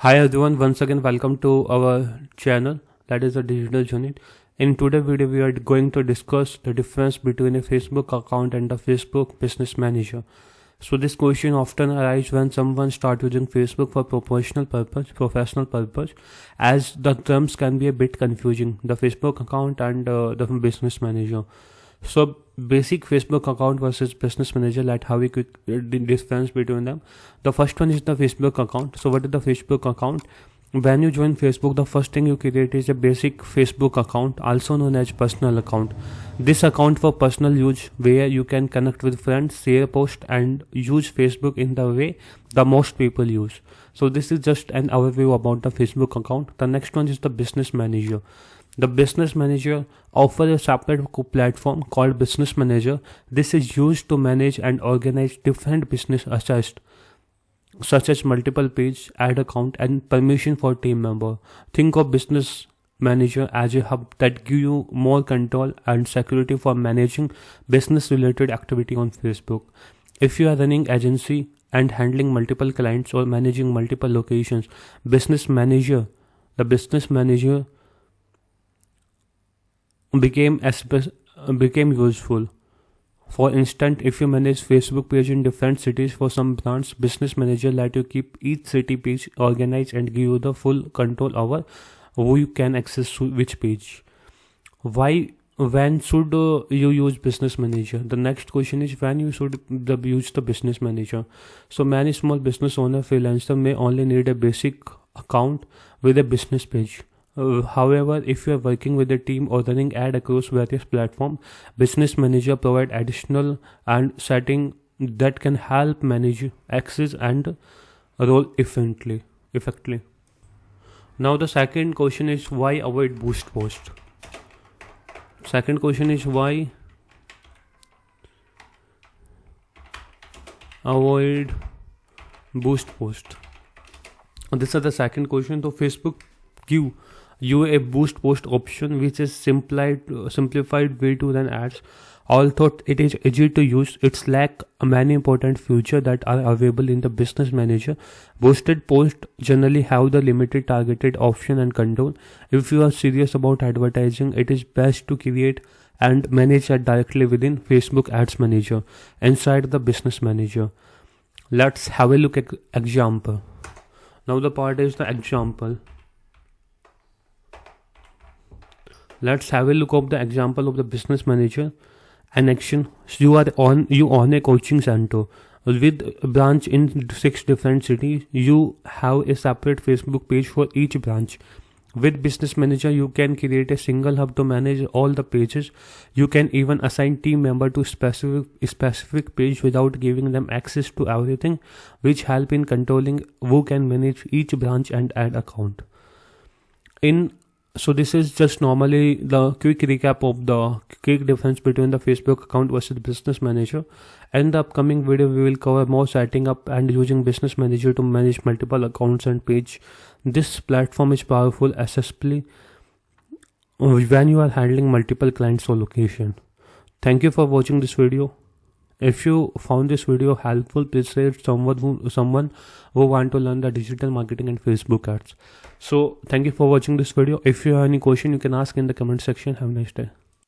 Hi everyone, once again welcome to our channel, that is the Digital Unit. In today's video we are going to discuss the difference between a Facebook account and a Facebook Business Manager. So this question often arises when someone starts using Facebook for professional purpose, as the terms can be a bit confusing, the Facebook account and the Business Manager. So basic Facebook account versus Business Manager, like how we could the difference between them. The first one is the Facebook account. So what is the Facebook account? When you join Facebook, the first thing you create is a basic Facebook account, also known as personal account. This account for personal use, where you can connect with friends, share posts, and use Facebook in the way the most people use. So this is just an overview about the Facebook account. The next one is the Business Manager. The Business Manager offers a separate platform called Business Manager. This is used to manage and organize different business assets, such as multiple page, ad account, and permission for team member. Think of Business Manager as a hub that gives you more control and security for managing business related activity on Facebook. If you are running agency and handling multiple clients or managing multiple locations, the Business Manager became useful. For instance, if you manage Facebook page in different cities for some brands, Business Manager let you keep each city page organized and give you the full control over who you can access which page. When should you use Business Manager? The next question is when you should use the Business Manager. So many small business owner freelancer may only need a basic account with a business page. However, if you are working with a team or running ad across various platforms, Business Manager provide additional and setting that can help manage access and role effectively. Now the second question is why avoid boost post. Second question is why avoid boost post. This is the second question. So Facebook give you a boost post option, which is simplified way to run ads. Although it is easy to use, it's lack many important features that are available in the Business Manager. Boosted posts generally have the limited targeted option and control. If you are serious about advertising, it is best to create and manage that directly within Facebook Ads Manager inside the Business Manager. Let's have a look at example. Now the part is the example. Let's have a look at the example of the Business Manager. An action: you own a coaching center with a branch in 6 different cities. You have a separate Facebook page for each branch. With Business Manager, you can create a single hub to manage all the pages. You can even assign team member to specific page without giving them access to everything, which help in controlling who can manage each branch and ad account. So this is just normally the quick recap of the quick difference between the Facebook account versus Business Manager. In the upcoming video, we will cover more setting up and using Business Manager to manage multiple accounts and page. This platform is powerful, especially when you are handling multiple clients or location. Thank you for watching this video. If you found this video helpful, please share it someone who want to learn the digital marketing and Facebook ads. So thank you for watching this video. If you have any question, you can ask in the comment section. Have a nice day.